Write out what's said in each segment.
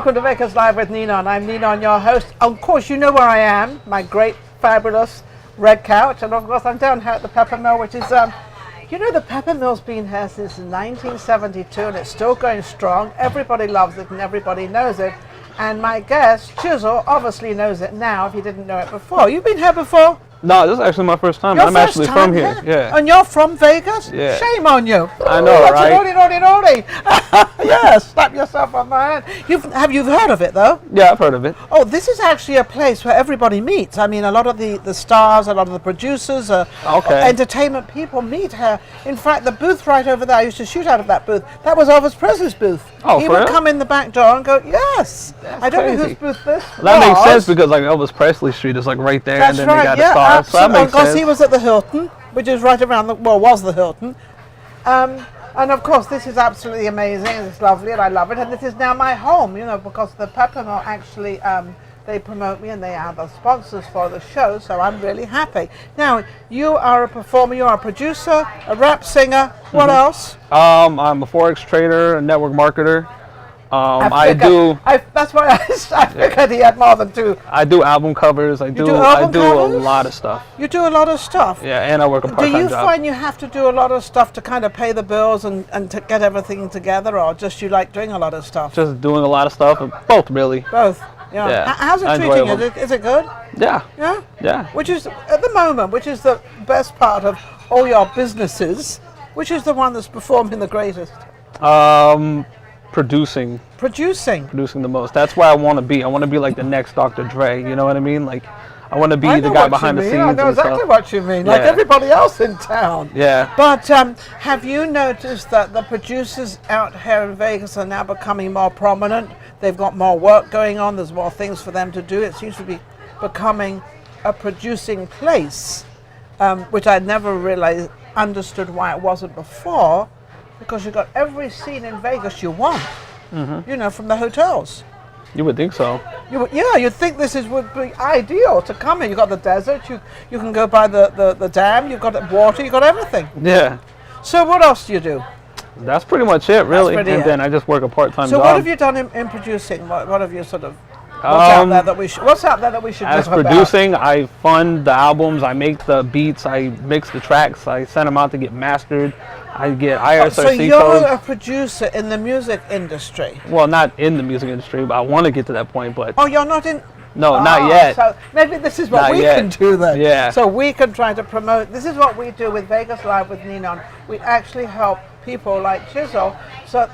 Welcome to Vegas Live with Ninon. I'm Ninon, your host. Of course, you know where I am, my great, fabulous red couch. And of course, I'm down here at the Pepper Mill, which is, you know, the Pepper Mill's been here since 1972 and it's still going strong. Everybody loves it and everybody knows it. And my guest, Chizzle, obviously knows it now if you didn't know it before. You've been here before? No, this is actually my first time. I'm actually from here. Yeah. And you're from Vegas? Yeah. Shame on you. I know, right? Naughty. Yes, slap yourself on the hand. Have you heard of it, though? Yeah, I've heard of it. Oh, this is actually a place where everybody meets. I mean, a lot of the stars, a lot of the producers, entertainment people meet here. In fact, the booth right over there, I used to shoot out of that booth. That was Elvis Presley's booth. Oh, he for would real? come in the back door and go, yes. That's I don't know crazy. whose booth this was. That makes sense because like Elvis Presley Street is like right there, That's and then right, they got yeah, a star. So that absolutely. makes Because sense. he was at the Hilton, which is right around the, well, was the Hilton. And of course, this is absolutely amazing, and it's lovely, and I love it. And this is now my home, you know, because the Pepper Mill actually, they promote me, and they are the sponsors for the show, so I'm really happy. Now, you are a performer, you are a producer, a rap singer. What else? I'm a Forex trader, a network marketer. That's why I figured he had more than two. I do album covers. I do album a covers? lot of stuff. You do a lot of stuff. Yeah, and I work a Do part-time you job. find you have to do a lot of stuff to kind of pay the bills and to get everything together, or just you like doing a lot of stuff? Just doing a lot of stuff. Both, really. Both. Yeah. Yeah. How's it I treating enjoy you? them. Is it good? Yeah. Yeah. Yeah. Which is at the moment, which is the best part of all your businesses? Which is the one that's performing the greatest? Producing Producing. the most. That's where I want to be. I want to be like the next Dr. Dre. You know what I mean? Like, I want to be I the know guy what behind you the mean. scenes. I know and exactly stuff. what you mean. Like Yeah. everybody else in town. Yeah. But have you noticed that the producers out here in Vegas are now becoming more prominent? They've got more work going on. There's more things for them to do. It seems to be becoming a producing place, which I never really understood why it wasn't before, because you've got every scene in Vegas you want, you know, from the hotels. You would think so. You'd think this would be ideal to come in. You've got the desert, you can go by the dam, you've got water, you've got everything. Yeah. So what else do you do? That's pretty much it, really. pretty And it. then I just work a part-time So job. what have you done in producing? What have you sort of, what's out there that we should As know about? producing, I fund the albums, I make the beats, I mix the tracks, I send them out to get mastered. I get IRSRC So you're codes. a producer in the music industry? Well, not in the music industry, but I want to get to that point, but Oh, you're not in? no, not yet. So maybe this is what Not we yet. can do then. Yeah. So we can try to promote. This is what we do with Vegas Live with Ninon. We actually help people like Chizzle, so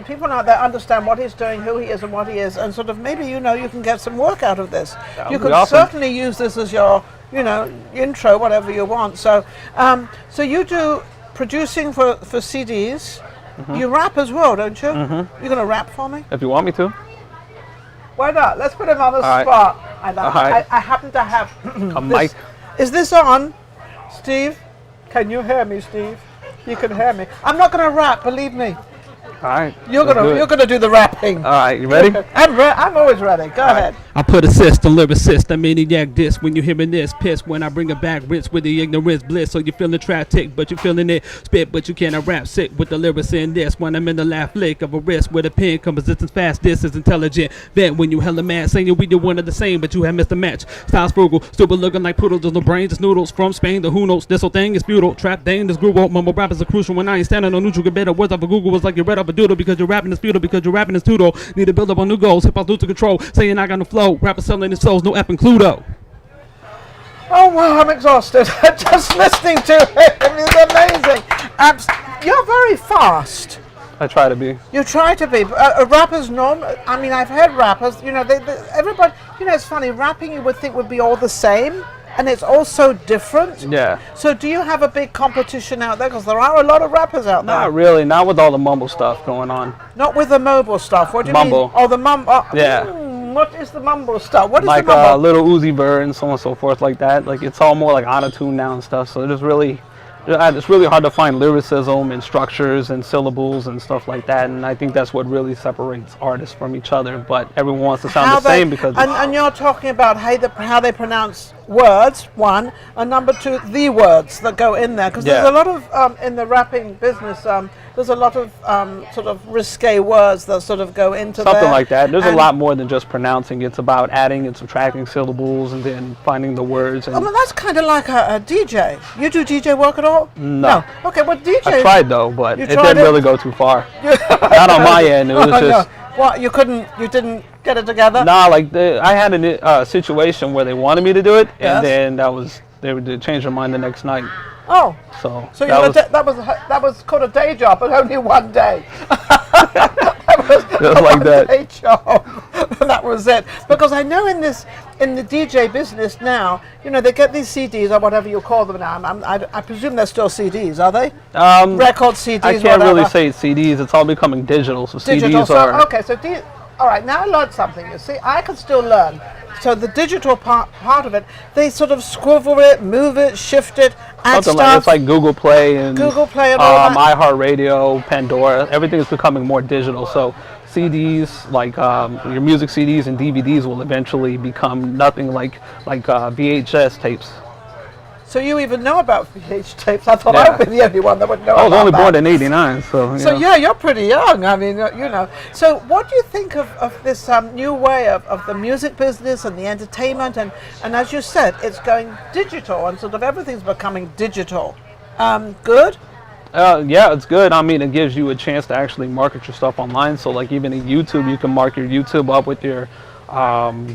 people out there understand what he's doing, who he is, and what he is, and sort of maybe you can get some work out of this. That You would be could awesome. certainly use this as your intro, whatever you want. So so you do producing for CDs. You rap as well, don't you? You're gonna rap for me? If you want me to. Why not? Let's put him on the All right. spot. All right. I happen to have A mic. Is this on, Steve? Can you hear me, Steve? You can hear me. I'm not gonna rap, believe me. All right. You're let's do it. gonna do the rapping. All right, you ready? I'm always ready. Go ahead. I put assist, the lyricist, a maniac diss. When you hearing this, piss when I bring it back, rinse with the ignorance bliss. So you feeling trap tick, but you feeling it. Spit, but you cannot rap sick with the lyrics in this. When I'm in the laugh flick of a wrist with a pen, compositions fast, this is intelligent. Then when you hella mad, saying we do one of the same, but you have missed the match. Styles frugal, stupid looking like poodles, there's no brains, it's noodles. From Spain to who knows, this whole thing is futile. Trap dang, this groove, mumble rap is a crucial. When I ain't standing on neutral, get better words off of Google. It's like you read off a doodle because you're rapping is futile, because you're rapping is tudo. Need to build up on new goals, hip hop lose to control. Saying I got no flow, rappers selling his souls, no effing Cluedo. Oh wow, I'm exhausted. Just listening to him is amazing. You're very fast. I try to be. You try to be. A rapper's normal. I mean, I've heard rappers. Everybody. It's funny. Rapping, you would think would be all the same, and it's all so different. Yeah. So, do you have a big competition out there? Because there are a lot of rappers out there. Not really. Not with all the mumble stuff going on. Not with the mobile stuff. What do you Mumble. mean? Oh, the mumble. Yeah. What is the mumble stuff? What is Like the mumble? Little Uzi Vert and so on and so forth like that. Like it's all more like auto-tune now and stuff. So it's really hard to find lyricism and structures and syllables and stuff like that. And I think that's what really separates artists from each other. But everyone wants to sound the same because. And you're talking about how they pronounce words, one, and number two, the words that go in there. Because there's a lot of, in the rapping business, there's a lot of sort of risque words that sort of go into something like that. There's a lot more than just pronouncing. It's about adding and subtracting syllables and then finding the words. And I mean, that's kind of like a DJ. You do DJ work at all? No. Okay, well, DJ... I tried though, but it tried didn't really go too far. Not on my end. It was just... What, you didn't get it together? Nah, like I had a situation where they wanted me to do it, Yes. and then they would change their mind the next night. Oh, So so that that was called a day job, but only one day. Just like that. Day job. That was it. Because I know in the DJ business now, you know, they get these CDs or whatever you call them now. I presume they're still CDs, are they? Record CDs. I can't really say CDs. It's all becoming digital. So Digital, CDs are. okay, so all right. Now I learned something. You see, I can still learn. So the digital part of it, they sort of squivel it, move it, shift it, add Something stuff. like it's like Google Play and all that. iHeartRadio, Pandora. Everything is becoming more digital. So CDs, like your music CDs and DVDs, will eventually become nothing like VHS tapes. So you even know about VH tapes? I thought I would be the only one that would know. I was about only that. born in '89, so. So yeah, you're pretty young. I mean, you know. So what do you think of this new way of the music business and the entertainment and as you said, it's going digital and sort of everything's becoming digital. Good? Yeah, it's good. I mean, it gives you a chance to actually market your stuff online. So like even in YouTube, you can mark your YouTube up with your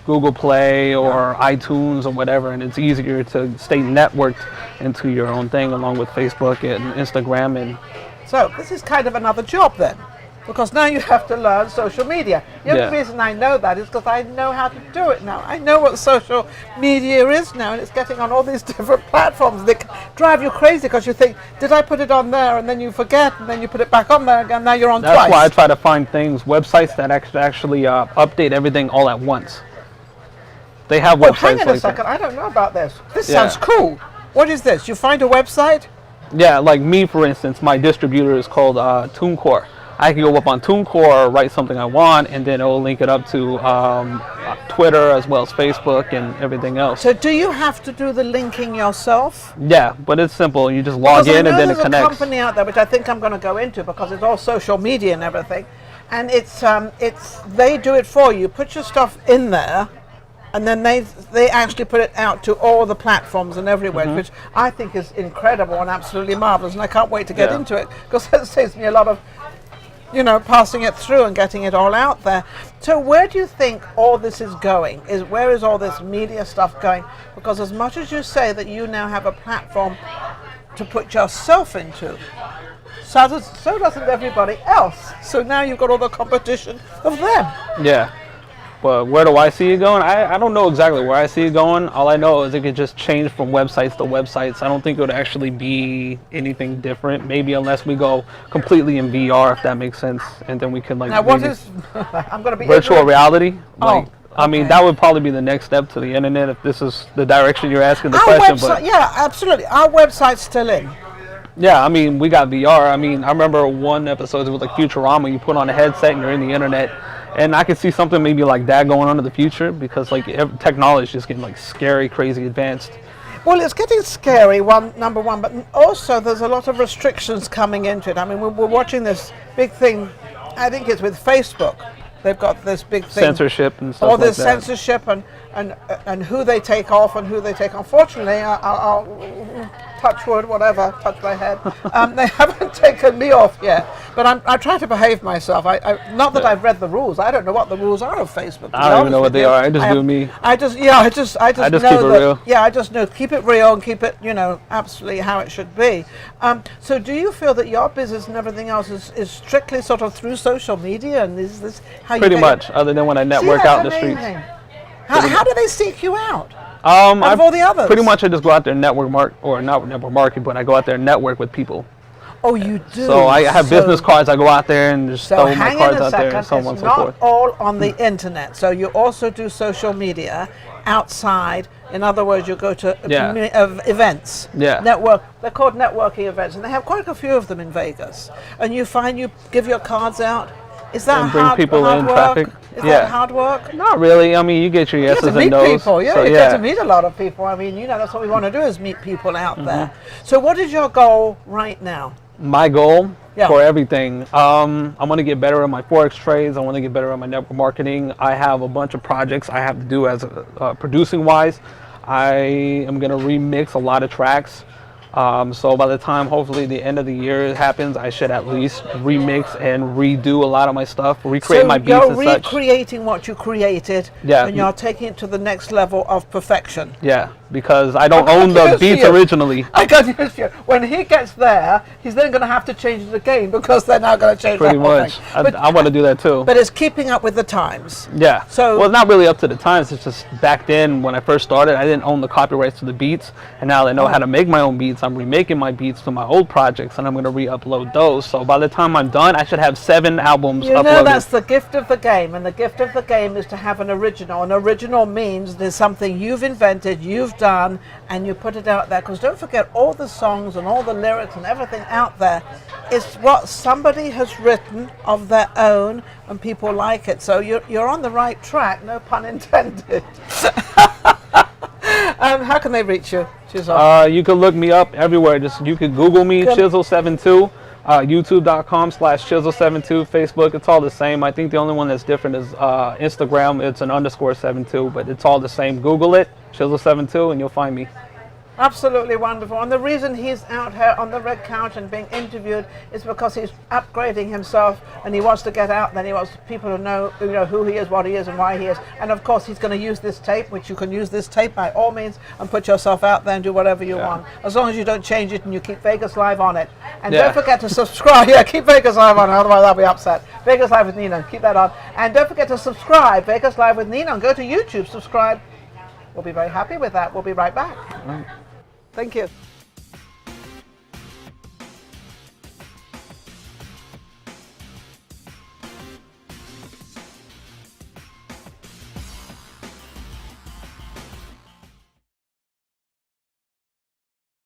Google Play or iTunes or whatever, and it's easier to stay networked into your own thing along with Facebook and Instagram. And so this is kind of another job then, because now you have to learn social media. The only reason I know that is because I know how to do it now. I know what social media is now, and it's getting on all these different platforms. They can drive you crazy because you think, did I put it on there? And then you forget, and then you put it back on there again. Now you're on twice. That's why I try to find websites that actually update everything all at once. They have websites hang on like a second. that. I don't know about this. This sounds cool. What is this? You find a website? Yeah, like me, for instance, my distributor is called TuneCore. I can go up on TuneCore, write something I want, and then it will link it up to Twitter as well as Facebook and everything else. So do you have to do the linking yourself? Yeah, but it's simple. You just log in and then it connects. There's a company out there which I think I'm going to go into because it's all social media and everything, and it's they do it for you. Put your stuff in there, and then they actually put it out to all the platforms and everywhere, which I think is incredible and absolutely marvelous, and I can't wait to get into it because it saves me a lot of, you know, passing it through and getting it all out there. So where do you think all this is going? Where is all this media stuff going? Because as much as you say that you now have a platform to put yourself into, so doesn't everybody else. So now you've got all the competition of them. Yeah. But where do I see it going? I don't know exactly where I see it going. All I know is it could just change from websites to websites. I don't think it would actually be anything different. Maybe unless we go completely in VR, if that makes sense, and then we can like. Now what is? I'm going to be virtual reality. Like, Oh, I mean, okay. that would probably be the next step to the internet if this is the direction you're asking the question. Website, But yeah, absolutely. Our website's still in. yeah, I mean, we got VR. I mean, I remember one episode with like Futurama. You put on a headset and you're in the internet. And I could see something maybe like that going on in the future because like technology is just getting like scary, crazy advanced. Well, it's getting scary, number one, but also there's a lot of restrictions coming into it. I mean, we're watching this big thing, I think it's with Facebook. They've got this big thing. Censorship and stuff all like this that. censorship and who they take off and who they take. Unfortunately, I'll touch wood, whatever, touch my head. They haven't taken me off yet, but I try to behave myself. Not that I've read the rules. I don't know what the rules are of Facebook. I don't even know what they are. I just do me. I just know keep it that, real. Yeah, I just know keep it real and keep it, you know, absolutely how it should be. So do you feel that your business and everything else is strictly sort of through social media, and is this how Pretty you much, other than when I network out in the streets. How do they seek you out? Out of all the others? Pretty much I just go out there and not network market, but I go out there and network with people. Oh, you do? So I have business cards. I go out there and just So throw my hang cards on a out there second, and so on and it's so not forth. all on the internet. So you also do social media outside. In other words, you go to events. Yeah. They're called networking events, and they have quite a few of them in Vegas. And you give your cards out Is that and bring hard, people hard in work? traffic. Is that hard work? Not really. I mean, you get your You get yeses to meet and nos. people, yeah. So, You get to meet a lot of people. I mean, that's what we want to do is meet people out there. So what is your goal right now? My goal Yeah. for everything, I want to get better at my Forex trades. I want to get better at my network marketing. I have a bunch of projects I have to do as producing wise. I am going to remix a lot of tracks. So by the time hopefully the end of the year happens, I should at least remix and redo a lot of my stuff, recreate my beats you're and such. recreating what you created, Yeah. and you're taking it to the next level of perfection. Yeah, because I don't I got own the news for beats you. originally. I got news for you. When he gets there, he's then going to have to change it again because they're now going to change Pretty the whole much. thing. But, I want to do that too. but it's keeping up with the times. Yeah. So- well, it's not really up to the times. It's just back then when I first started, I didn't own the copyrights to the beats, and now that I know how to make my own beats, I'm remaking my beats to my old projects, and I'm going to re-upload those. So by the time I'm done, I should have 7 albums You know, uploaded. that's the gift of the game, and the gift of the game is to have an original. An original means there's something you've invented, you've done, and you put it out there. Because don't forget, all the songs and all the lyrics and everything out there is what somebody has written of their own, and people like it. So you're on the right track, no pun intended. How can they reach you, Chizzle? You can look me up everywhere. You can Google me, Chizzle72, YouTube.com/Chizzle72, Facebook. It's all the same. I think the only one that's different is Instagram. It's an _72, but it's all the same. Google it, Chizzle72, and you'll find me. Absolutely wonderful. And the reason he's out here on the red couch and being interviewed is because he's upgrading himself, and he wants to get out there. He wants people to know, who he is, what he is, and why he is. And of course, he's going to use this tape, which you can use this tape by all means and put yourself out there and do whatever you want, as long as you don't change it and you keep Vegas Live on it. And don't forget to subscribe. Yeah, keep Vegas Live on it, otherwise I'll be upset. Vegas Live with Ninon, keep that on. And don't forget to subscribe. Vegas Live with Ninon. Go to YouTube, subscribe. We'll be very happy with that. We'll be right back. Thank you.